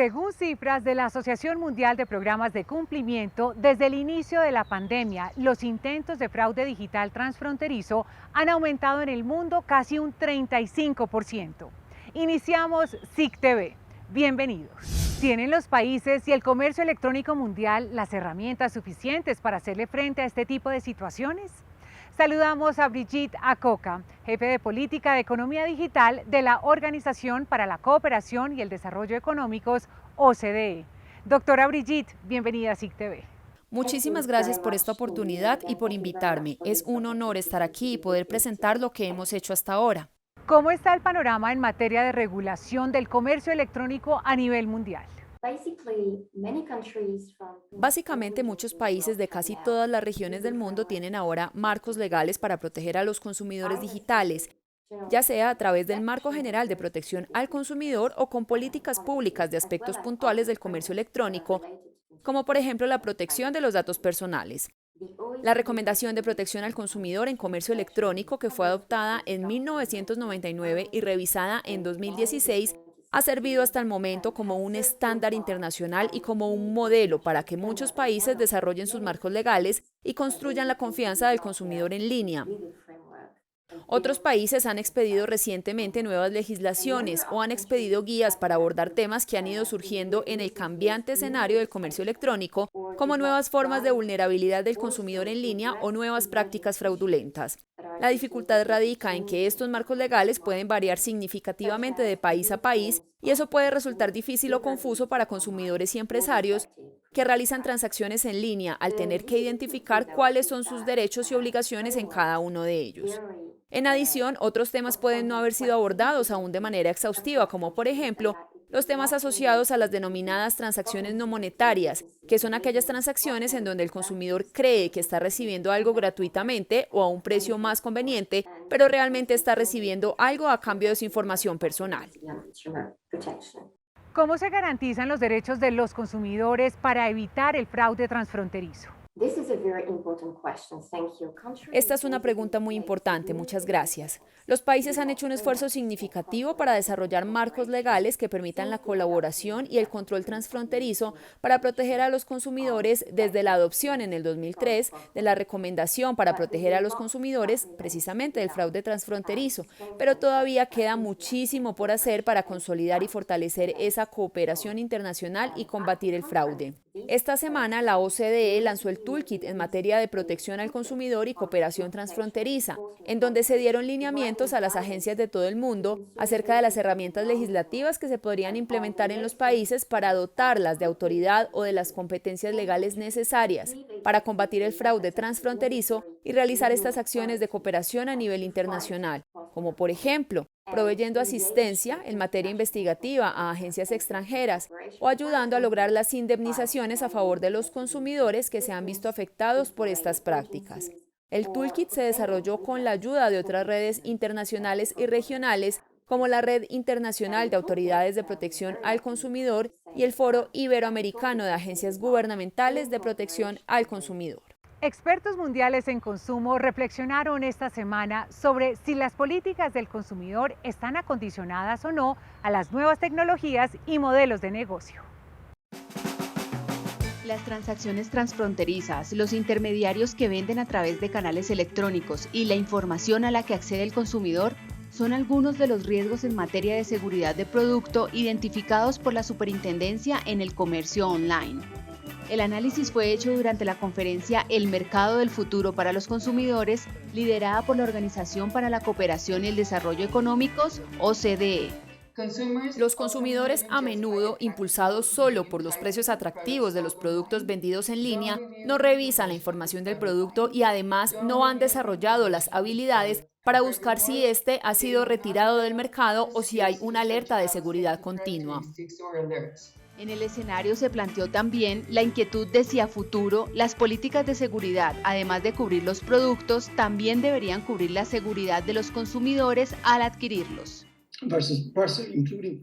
Según cifras de la Asociación Mundial de Programas de Cumplimiento, desde el inicio de la pandemia, los intentos de fraude digital transfronterizo han aumentado en el mundo casi un 35%. Iniciamos SIC TV. Bienvenidos. ¿Tienen los países y el comercio electrónico mundial las herramientas suficientes para hacerle frente a este tipo de situaciones? Saludamos a Brigitte Acoca, jefe de política de economía digital de la Organización para la Cooperación y el Desarrollo Económicos, OCDE. Doctora Brigitte, bienvenida a SIC TV. Muchísimas gracias por esta oportunidad y por invitarme. Es un honor estar aquí y poder presentar lo que hemos hecho hasta ahora. ¿Cómo está el panorama en materia de regulación del comercio electrónico a nivel mundial? Básicamente, muchos países de casi todas las regiones del mundo tienen ahora marcos legales para proteger a los consumidores digitales, ya sea a través del Marco General de Protección al Consumidor o con políticas públicas de aspectos puntuales del comercio electrónico, como por ejemplo la protección de los datos personales. La Recomendación de Protección al Consumidor en Comercio Electrónico, que fue adoptada en 1999 y revisada en 2016, ha servido hasta el momento como un estándar internacional y como un modelo para que muchos países desarrollen sus marcos legales y construyan la confianza del consumidor en línea. Otros países han expedido recientemente nuevas legislaciones o han expedido guías para abordar temas que han ido surgiendo en el cambiante escenario del comercio electrónico, como nuevas formas de vulnerabilidad del consumidor en línea o nuevas prácticas fraudulentas. La dificultad radica en que estos marcos legales pueden variar significativamente de país a país y eso puede resultar difícil o confuso para consumidores y empresarios que realizan transacciones en línea al tener que identificar cuáles son sus derechos y obligaciones en cada uno de ellos. En adición, otros temas pueden no haber sido abordados aún de manera exhaustiva, como por ejemplo los temas asociados a las denominadas transacciones no monetarias, que son aquellas transacciones en donde el consumidor cree que está recibiendo algo gratuitamente o a un precio más conveniente, pero realmente está recibiendo algo a cambio de su información personal. ¿Cómo se garantizan los derechos de los consumidores para evitar el fraude transfronterizo? Esta es una pregunta muy importante, muchas gracias. Los países han hecho un esfuerzo significativo para desarrollar marcos legales que permitan la colaboración y el control transfronterizo para proteger a los consumidores desde la adopción en el 2003 de la Recomendación para proteger a los consumidores precisamente del fraude transfronterizo, pero todavía queda muchísimo por hacer para consolidar y fortalecer esa cooperación internacional y combatir el fraude. Esta semana la OCDE lanzó el Toolkit en materia de protección al consumidor y cooperación transfronteriza, en donde se dieron lineamientos a las agencias de todo el mundo acerca de las herramientas legislativas que se podrían implementar en los países para dotarlas de autoridad o de las competencias legales necesarias para combatir el fraude transfronterizo y realizar estas acciones de cooperación a nivel internacional, como por ejemplo, proveyendo asistencia en materia investigativa a agencias extranjeras o ayudando a lograr las indemnizaciones a favor de los consumidores que se han visto afectados por estas prácticas. El Toolkit se desarrolló con la ayuda de otras redes internacionales y regionales, como la Red Internacional de Autoridades de Protección al Consumidor y el Foro Iberoamericano de Agencias Gubernamentales de Protección al Consumidor. Expertos mundiales en consumo reflexionaron esta semana sobre si las políticas del consumidor están acondicionadas o no a las nuevas tecnologías y modelos de negocio. Las transacciones transfronterizas, los intermediarios que venden a través de canales electrónicos y la información a la que accede el consumidor son algunos de los riesgos en materia de seguridad de producto identificados por la Superintendencia en el Comercio Online. El análisis fue hecho durante la conferencia El Mercado del Futuro para los Consumidores, liderada por la Organización para la Cooperación y el Desarrollo Económicos, OCDE. Los consumidores, a menudo impulsados solo por los precios atractivos de los productos vendidos en línea, no revisan la información del producto y además no han desarrollado las habilidades para buscar si éste ha sido retirado del mercado o si hay una alerta de seguridad continua. En el escenario se planteó también la inquietud de si a futuro las políticas de seguridad, además de cubrir los productos, también deberían cubrir la seguridad de los consumidores al adquirirlos.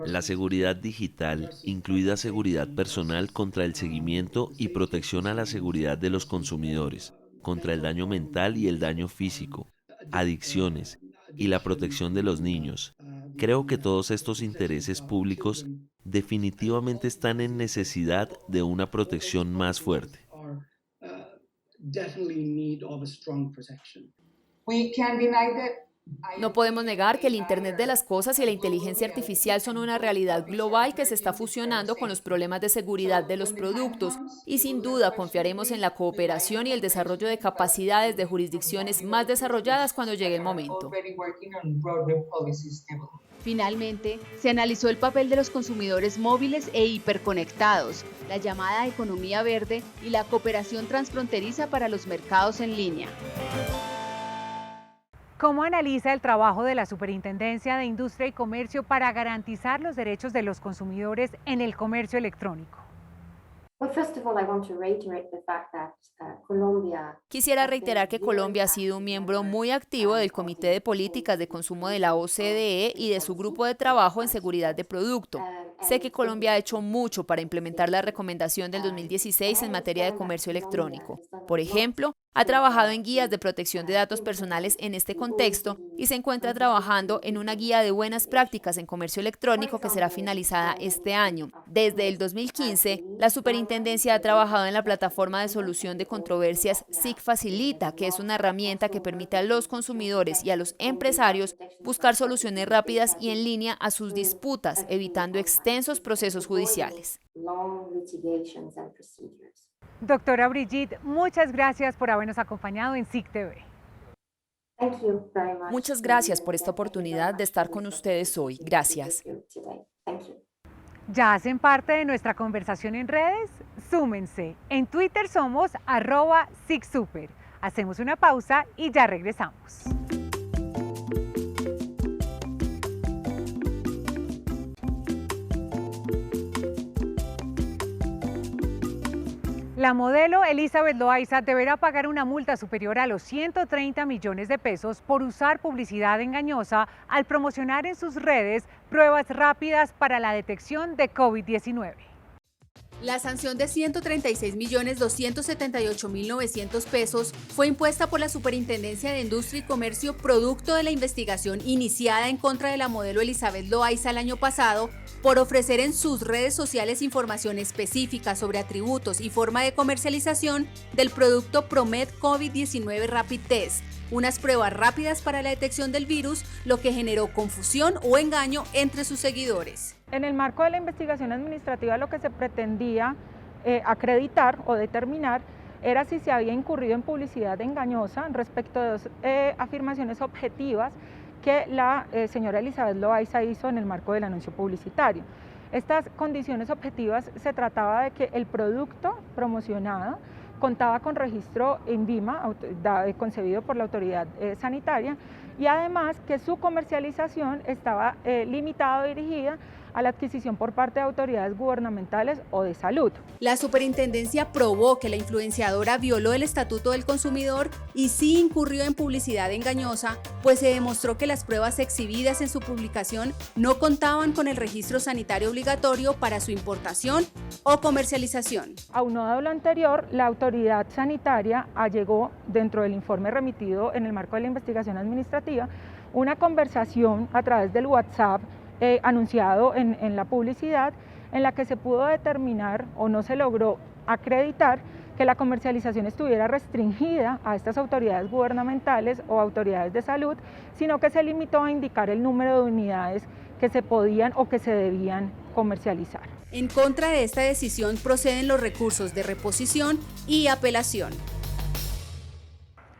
La seguridad digital, incluida seguridad personal contra el seguimiento y protección a la seguridad de los consumidores, contra el daño mental y el daño físico, adicciones y la protección de los niños. Creo que todos estos intereses públicos definitivamente están en necesidad de una protección más fuerte. No podemos negar que el Internet de las Cosas y la inteligencia artificial son una realidad global que se está fusionando con los problemas de seguridad de los productos y sin duda confiaremos en la cooperación y el desarrollo de capacidades de jurisdicciones más desarrolladas cuando llegue el momento. Finalmente, se analizó el papel de los consumidores móviles e hiperconectados, la llamada economía verde y la cooperación transfronteriza para los mercados en línea. ¿Cómo analiza el trabajo de la Superintendencia de Industria y Comercio para garantizar los derechos de los consumidores en el comercio electrónico? Quisiera reiterar que Colombia ha sido un miembro muy activo del Comité de Políticas de Consumo de la OCDE y de su grupo de trabajo en seguridad de producto. Sé que Colombia ha hecho mucho para implementar la recomendación del 2016 en materia de comercio electrónico. Por ejemplo, ha trabajado en guías de protección de datos personales en este contexto y se encuentra trabajando en una guía de buenas prácticas en comercio electrónico que será finalizada este año. Desde el 2015, la Superintendencia ha trabajado en la plataforma de solución de controversias SIC Facilita, que es una herramienta que permite a los consumidores y a los empresarios buscar soluciones rápidas y en línea a sus disputas, evitando extensos procesos judiciales. Doctora Brigitte, muchas gracias por habernos acompañado en SIC TV. Muchas gracias por esta oportunidad de estar con ustedes hoy. Gracias. ¿Ya hacen parte de nuestra conversación en redes? Súmense. En Twitter somos @SICSuper. Hacemos una pausa y ya regresamos. La modelo Elizabeth Loaiza deberá pagar una multa superior a los 130 millones de pesos por usar publicidad engañosa al promocionar en sus redes pruebas rápidas para la detección de COVID-19. La sanción de 136.278.900 pesos fue impuesta por la Superintendencia de Industria y Comercio producto de la investigación iniciada en contra de la modelo Elizabeth Loaiza el año pasado por ofrecer en sus redes sociales información específica sobre atributos y forma de comercialización del producto Promed COVID-19 Rapid Test, unas pruebas rápidas para la detección del virus, lo que generó confusión o engaño entre sus seguidores. En el marco de la investigación administrativa lo que se pretendía acreditar o determinar era si se había incurrido en publicidad engañosa respecto de dos afirmaciones objetivas que la señora Elizabeth Loaiza hizo en el marco del anuncio publicitario. Estas condiciones objetivas se trataba de que el producto promocionado contaba con registro INVIMA, concebido por la autoridad sanitaria, y además que su comercialización estaba limitada o dirigida a la adquisición por parte de autoridades gubernamentales o de salud. La superintendencia probó que la influenciadora violó el Estatuto del Consumidor y sí incurrió en publicidad engañosa, pues se demostró que las pruebas exhibidas en su publicación no contaban con el registro sanitario obligatorio para su importación o comercialización. Aunado a lo anterior, la autoridad sanitaria allegó, dentro del informe remitido en el marco de la investigación administrativa, una conversación a través del WhatsApp anunciado en la publicidad, en la que se pudo determinar o no se logró acreditar que la comercialización estuviera restringida a estas autoridades gubernamentales o autoridades de salud, sino que se limitó a indicar el número de unidades que se podían o que se debían comercializar. En contra de esta decisión proceden los recursos de reposición y apelación.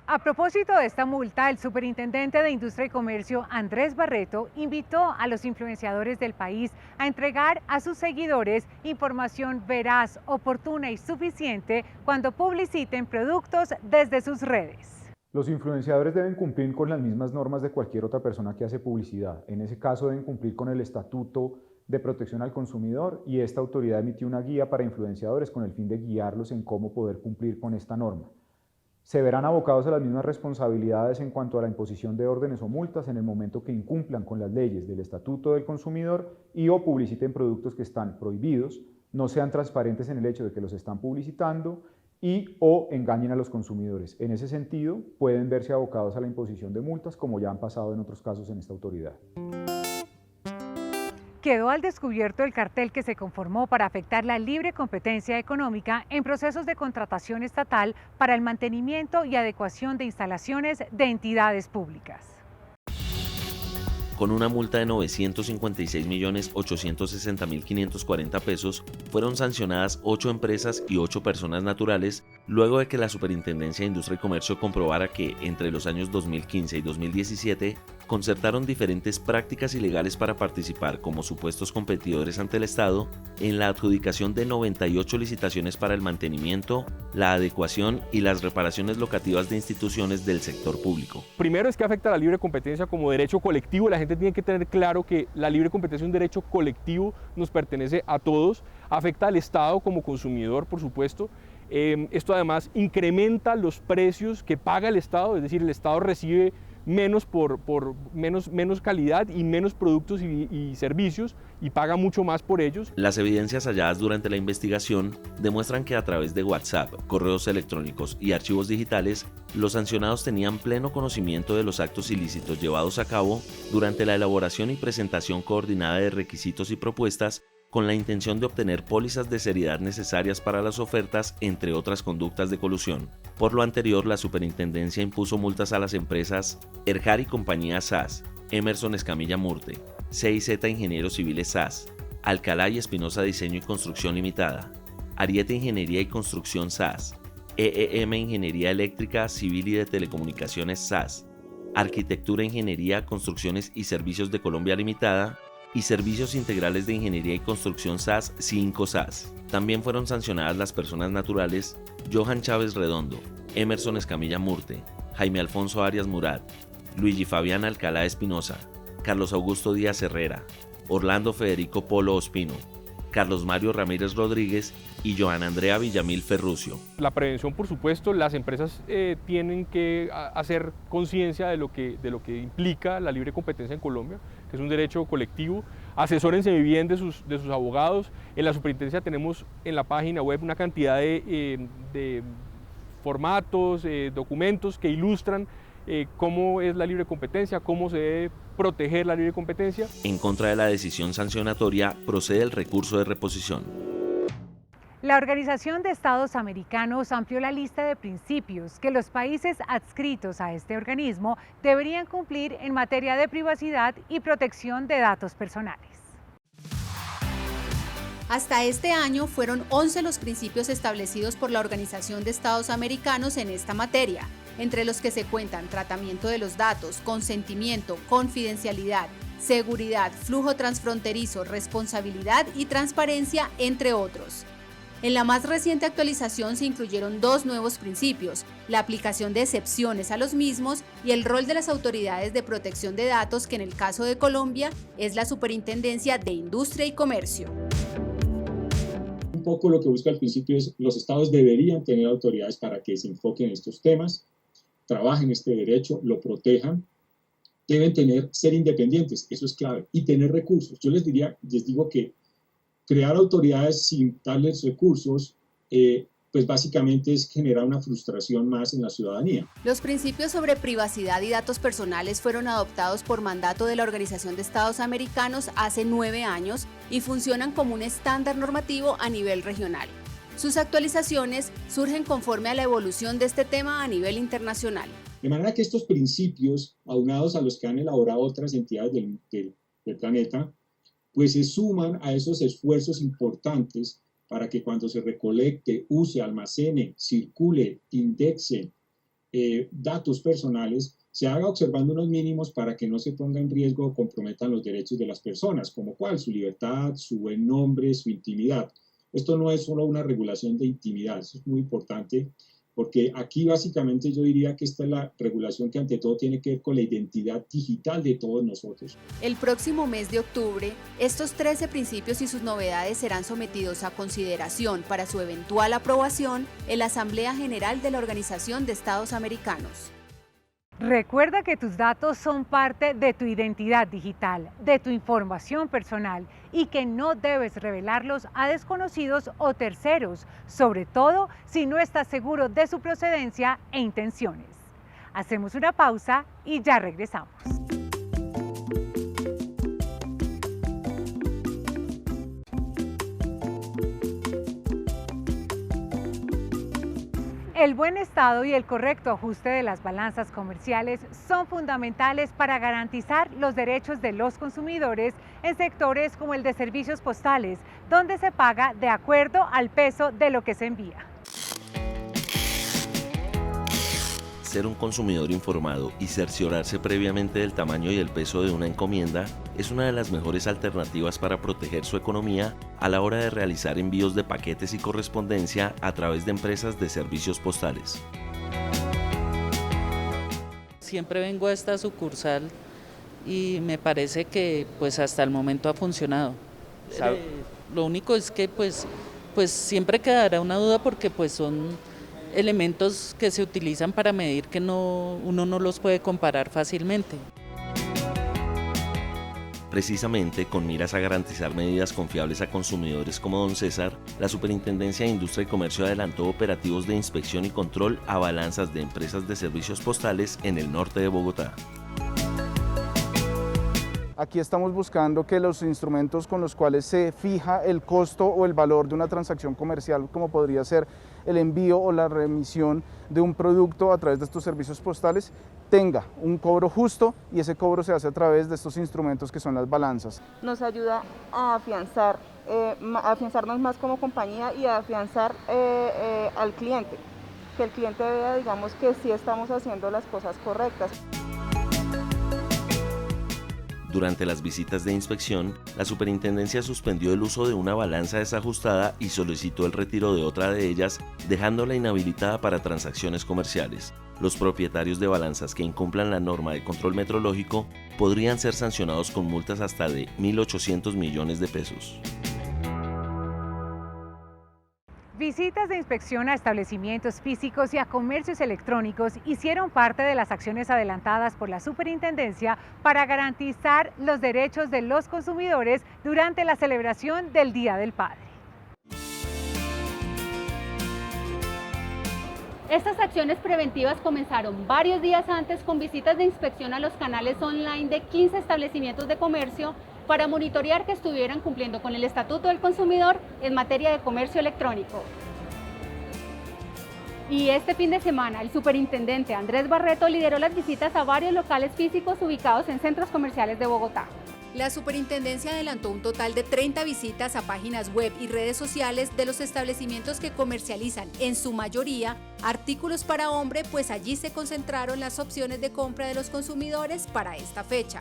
A propósito de esta multa, el superintendente de Industria y Comercio, Andrés Barreto, invitó a los influenciadores del país a entregar a sus seguidores información veraz, oportuna y suficiente cuando publiciten productos desde sus redes. Los influenciadores deben cumplir con las mismas normas de cualquier otra persona que hace publicidad. En ese caso deben cumplir con el Estatuto de Protección al Consumidor y esta autoridad emitió una guía para influenciadores con el fin de guiarlos en cómo poder cumplir con esta norma. Se verán abocados a las mismas responsabilidades en cuanto a la imposición de órdenes o multas en el momento que incumplan con las leyes del Estatuto del Consumidor y o publiciten productos que están prohibidos, no sean transparentes en el hecho de que los están publicitando y o engañen a los consumidores. En ese sentido, pueden verse abocados a la imposición de multas como ya han pasado en otros casos en esta autoridad. Quedó al descubierto el cartel que se conformó para afectar la libre competencia económica en procesos de contratación estatal para el mantenimiento y adecuación de instalaciones de entidades públicas. Con una multa de 956.860.540 pesos, fueron sancionadas 8 empresas y 8 personas naturales, luego de que la Superintendencia de Industria y Comercio comprobara que, entre los años 2015 y 2017, concertaron diferentes prácticas ilegales para participar como supuestos competidores ante el Estado en la adjudicación de 98 licitaciones para el mantenimiento, la adecuación y las reparaciones locativas de instituciones del sector público. Primero es que afecta a la libre competencia como derecho colectivo. La gente tiene que tener claro que la libre competencia es un derecho colectivo, nos pertenece a todos, afecta al Estado como consumidor, por supuesto. Esto además incrementa los precios que paga el Estado, es decir, el Estado recibe menos por menos calidad y menos productos y servicios y paga mucho más por ellos. Las evidencias halladas durante la investigación demuestran que a través de WhatsApp, correos electrónicos y archivos digitales, los sancionados tenían pleno conocimiento de los actos ilícitos llevados a cabo durante la elaboración y presentación coordinada de requisitos y propuestas con la intención de obtener pólizas de seriedad necesarias para las ofertas, entre otras conductas de colusión. Por lo anterior, la Superintendencia impuso multas a las empresas Erjar y Compañía SAS, Emerson Escamilla Murte, CIZ Ingenieros Civiles SAS, Alcalá y Espinosa Diseño y Construcción Limitada, Ariete Ingeniería y Construcción SAS, EEM Ingeniería Eléctrica, Civil y de Telecomunicaciones SAS, Arquitectura, Ingeniería, Construcciones y Servicios de Colombia Limitada, y Servicios Integrales de Ingeniería y Construcción SAS, 5 SAS. También fueron sancionadas las personas naturales Johan Chávez Redondo, Emerson Escamilla Murte, Jaime Alfonso Arias Murat, Luigi Fabián Alcalá Espinosa, Carlos Augusto Díaz Herrera, Orlando Federico Polo Ospino, Carlos Mario Ramírez Rodríguez y Joana Andrea Villamil Ferrucio. La prevención, por supuesto, las empresas tienen que hacer conciencia de lo que implica la libre competencia en Colombia, que es un derecho colectivo. Asesórense bien de sus abogados. En la Superintendencia tenemos en la página web una cantidad de formatos, documentos que ilustran cómo es la libre competencia, cómo se debe proteger la libre competencia. En contra de la decisión sancionatoria procede el recurso de reposición. La Organización de Estados Americanos amplió la lista de principios que los países adscritos a este organismo deberían cumplir en materia de privacidad y protección de datos personales. Hasta este año fueron 11 los principios establecidos por la Organización de Estados Americanos en esta materia, entre los que se cuentan tratamiento de los datos, consentimiento, confidencialidad, seguridad, flujo transfronterizo, responsabilidad y transparencia, entre otros. En la más reciente actualización se incluyeron 2 nuevos principios, la aplicación de excepciones a los mismos y el rol de las autoridades de protección de datos, que en el caso de Colombia es la Superintendencia de Industria y Comercio. Un poco lo que busca el principio es los estados deberían tener autoridades para que se enfoquen en estos temas, trabajen este derecho, lo protejan, deben ser independientes, eso es clave, y tener recursos. Yo les digo que crear autoridades sin darles recursos, pues básicamente es generar una frustración más en la ciudadanía. Los principios sobre privacidad y datos personales fueron adoptados por mandato de la Organización de Estados Americanos hace 9 años y funcionan como un estándar normativo a nivel regional. Sus actualizaciones surgen conforme a la evolución de este tema a nivel internacional. De manera que estos principios, aunados a los que han elaborado otras entidades del planeta, pues se suman a esos esfuerzos importantes para que cuando se recolecte, use, almacene, circule, indexe datos personales, se haga observando unos mínimos para que no se ponga en riesgo o comprometan los derechos de las personas, como cuál, su libertad, su buen nombre, su intimidad. Esto no es solo una regulación de intimidad, eso es muy importante, porque aquí básicamente yo diría que esta es la regulación que ante todo tiene que ver con la identidad digital de todos nosotros. El próximo mes de octubre, estos 13 principios y sus novedades serán sometidos a consideración para su eventual aprobación en la Asamblea General de la Organización de Estados Americanos. Recuerda que tus datos son parte de tu identidad digital, de tu información personal y que no debes revelarlos a desconocidos o terceros, sobre todo si no estás seguro de su procedencia e intenciones. Hacemos una pausa y ya regresamos. El buen estado y el correcto ajuste de las balanzas comerciales son fundamentales para garantizar los derechos de los consumidores en sectores como el de servicios postales, donde se paga de acuerdo al peso de lo que se envía. Ser un consumidor informado y cerciorarse previamente del tamaño y el peso de una encomienda es una de las mejores alternativas para proteger su economía a la hora de realizar envíos de paquetes y correspondencia a través de empresas de servicios postales. Siempre vengo a esta sucursal y me parece que pues hasta el momento ha funcionado. Lo único es que pues siempre quedará una duda porque pues son elementos que se utilizan para medir que uno no los puede comparar fácilmente. Precisamente con miras a garantizar medidas confiables a consumidores como don César, la Superintendencia de Industria y Comercio adelantó operativos de inspección y control a balanzas de empresas de servicios postales en el norte de Bogotá. Aquí estamos buscando que los instrumentos con los cuales se fija el costo o el valor de una transacción comercial, como podría ser el envío o la remisión de un producto a través de estos servicios postales, tenga un cobro justo, y ese cobro se hace a través de estos instrumentos que son las balanzas. Nos ayuda a afianzarnos más como compañía y a afianzar al cliente, que el cliente vea, digamos, que sí estamos haciendo las cosas correctas. Durante las visitas de inspección, la superintendencia suspendió el uso de una balanza desajustada y solicitó el retiro de otra de ellas, dejándola inhabilitada para transacciones comerciales. Los propietarios de balanzas que incumplan la norma de control metrológico podrían ser sancionados con multas hasta de 1.800 millones de pesos. Visitas de inspección a establecimientos físicos y a comercios electrónicos hicieron parte de las acciones adelantadas por la Superintendencia para garantizar los derechos de los consumidores durante la celebración del Día del Padre. Estas acciones preventivas comenzaron varios días antes con visitas de inspección a los canales online de 15 establecimientos de comercio para monitorear que estuvieran cumpliendo con el Estatuto del Consumidor en materia de comercio electrónico. Y este fin de semana, el superintendente Andrés Barreto lideró las visitas a varios locales físicos ubicados en centros comerciales de Bogotá. La superintendencia adelantó un total de 30 visitas a páginas web y redes sociales de los establecimientos que comercializan, en su mayoría, artículos para hombre, pues allí se concentraron las opciones de compra de los consumidores para esta fecha.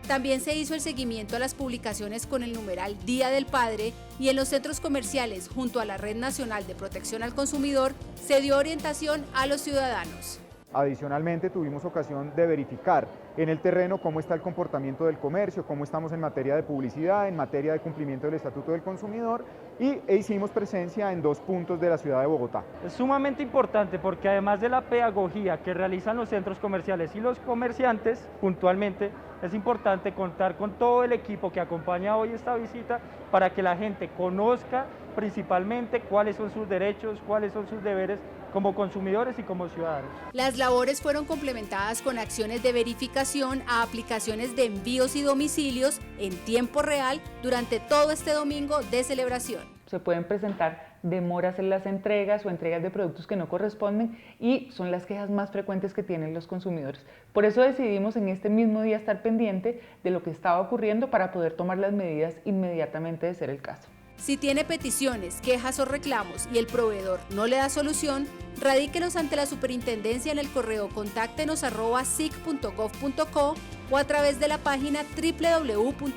También se hizo el seguimiento a las publicaciones con el numeral Día del Padre, y en los centros comerciales, junto a la Red Nacional de Protección al Consumidor, se dio orientación a los ciudadanos. Adicionalmente, tuvimos ocasión de verificar en el terreno cómo está el comportamiento del comercio, cómo estamos en materia de publicidad, en materia de cumplimiento del Estatuto del Consumidor, e hicimos presencia en 2 puntos de la ciudad de Bogotá. Es sumamente importante porque además de la pedagogía que realizan los centros comerciales y los comerciantes puntualmente, es importante contar con todo el equipo que acompaña hoy esta visita para que la gente conozca principalmente cuáles son sus derechos, cuáles son sus deberes como consumidores y como ciudadanos. Las labores fueron complementadas con acciones de verificación a aplicaciones de envíos y domicilios en tiempo real durante todo este domingo de celebración. Se pueden presentar demoras en las entregas o entregas de productos que no corresponden, y son las quejas más frecuentes que tienen los consumidores. Por eso decidimos en este mismo día estar pendiente de lo que estaba ocurriendo para poder tomar las medidas inmediatamente de ser el caso. Si tiene peticiones, quejas o reclamos y el proveedor no le da solución, radíquelos ante la superintendencia en el correo contáctenos@sic.gov.co o a través de la página www.sic.gov.co,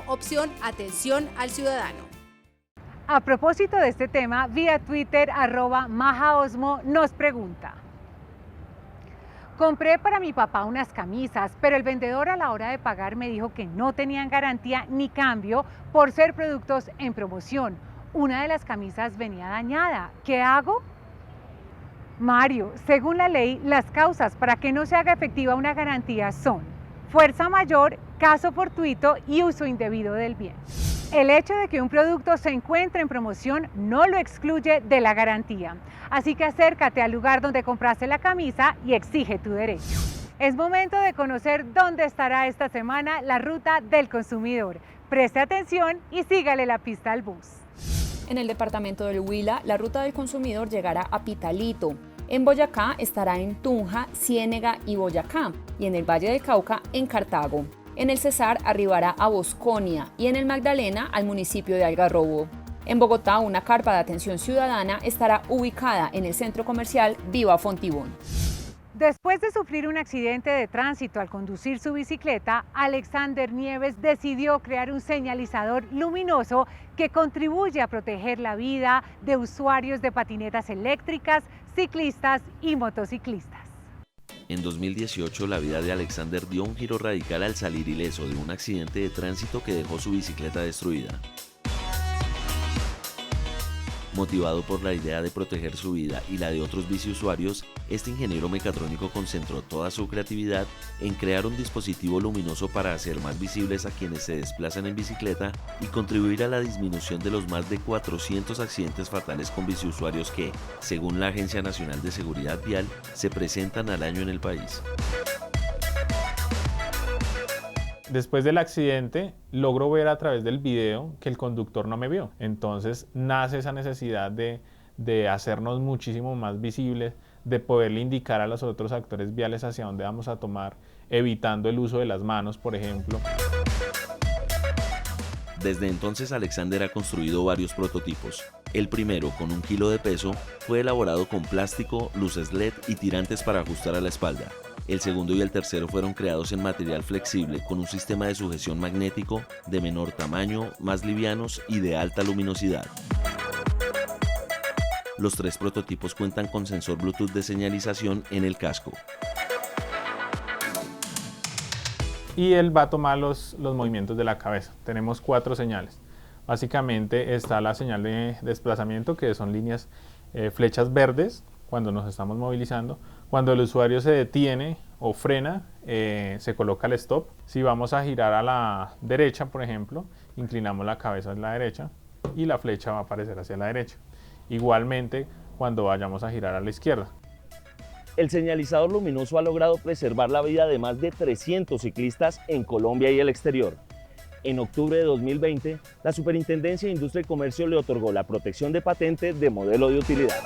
opción Atención al Ciudadano. A propósito de este tema, vía Twitter, @majaosmo nos pregunta: compré para mi papá unas camisas, pero el vendedor a la hora de pagar me dijo que no tenían garantía ni cambio por ser productos en promoción. Una de las camisas venía dañada. ¿Qué hago? Mario, según la ley, las causas para que no se haga efectiva una garantía son fuerza mayor, caso fortuito y uso indebido del bien. El hecho de que un producto se encuentre en promoción no lo excluye de la garantía. Así que acércate al lugar donde compraste la camisa y exige tu derecho. Es momento de conocer dónde estará esta semana la ruta del consumidor. Preste atención y sígale la pista al bus. En el departamento del Huila, la ruta del consumidor llegará a Pitalito. En Boyacá estará en Tunja, Ciénega y Boyacá, y en el Valle del Cauca en Cartago. En el Cesar arribará a Bosconia y en el Magdalena al municipio de Algarrobo. En Bogotá, una carpa de atención ciudadana estará ubicada en el centro comercial Viva Fontibón. Después de sufrir un accidente de tránsito al conducir su bicicleta, Alexander Nieves decidió crear un señalizador luminoso que contribuye a proteger la vida de usuarios de patinetas eléctricas, ciclistas y motociclistas. En 2018, la vida de Alexander dio un giro radical al salir ileso de un accidente de tránsito que dejó su bicicleta destruida. Motivado por la idea de proteger su vida y la de otros biciusuarios, este ingeniero mecatrónico concentró toda su creatividad en crear un dispositivo luminoso para hacer más visibles a quienes se desplazan en bicicleta y contribuir a la disminución de los más de 400 accidentes fatales con biciusuarios que, según la Agencia Nacional de Seguridad Vial, se presentan al año en el país. Después del accidente, logro ver a través del video que el conductor no me vio. Entonces nace esa necesidad de hacernos muchísimo más visibles, de poderle indicar a los otros actores viales hacia dónde vamos a tomar, evitando el uso de las manos, por ejemplo. Desde entonces, Alexander ha construido varios prototipos. El primero, con 1 kilo de peso, fue elaborado con plástico, luces LED y tirantes para ajustar a la espalda. El segundo y el tercero fueron creados en material flexible con un sistema de sujeción magnético de menor tamaño, más livianos y de alta luminosidad. Los 3 prototipos cuentan con sensor Bluetooth de señalización en el casco. Y él va a tomar los movimientos de la cabeza. Tenemos 4 señales. Básicamente está la señal de desplazamiento, que son líneas, flechas verdes, cuando nos estamos movilizando. Cuando el usuario se detiene o frena, se coloca el stop. Si vamos a girar a la derecha, por ejemplo, inclinamos la cabeza a la derecha y la flecha va a aparecer hacia la derecha. Igualmente, cuando vayamos a girar a la izquierda. El señalizador luminoso ha logrado preservar la vida de más de 300 ciclistas en Colombia y el exterior. En octubre de 2020, la Superintendencia de Industria y Comercio le otorgó la protección de patente de modelo de utilidad.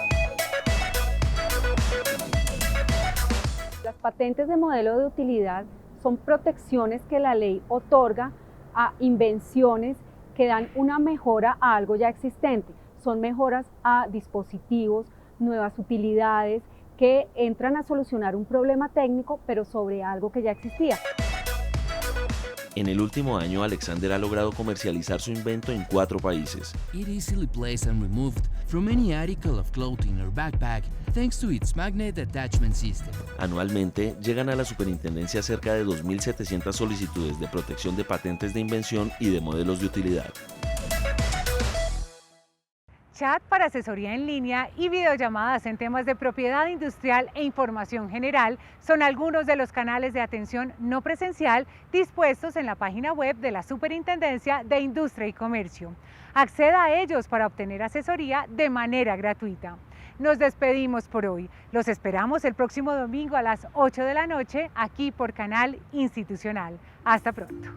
Las patentes de modelo de utilidad son protecciones que la ley otorga a invenciones que dan una mejora a algo ya existente. Son mejoras a dispositivos, nuevas utilidades que entran a solucionar un problema técnico, pero sobre algo que ya existía. En el último año, Alexander ha logrado comercializar su invento en 4 países. It easily placed and removed from any article of clothing or backpack thanks to its magnet attachment system. Anualmente, llegan a la superintendencia cerca de 2.700 solicitudes de protección de patentes de invención y de modelos de utilidad. Chat para asesoría en línea y videollamadas en temas de propiedad industrial e información general son algunos de los canales de atención no presencial dispuestos en la página web de la Superintendencia de Industria y Comercio. Acceda a ellos para obtener asesoría de manera gratuita. Nos despedimos por hoy. Los esperamos el próximo domingo a las 8 de la noche aquí por Canal Institucional. Hasta pronto.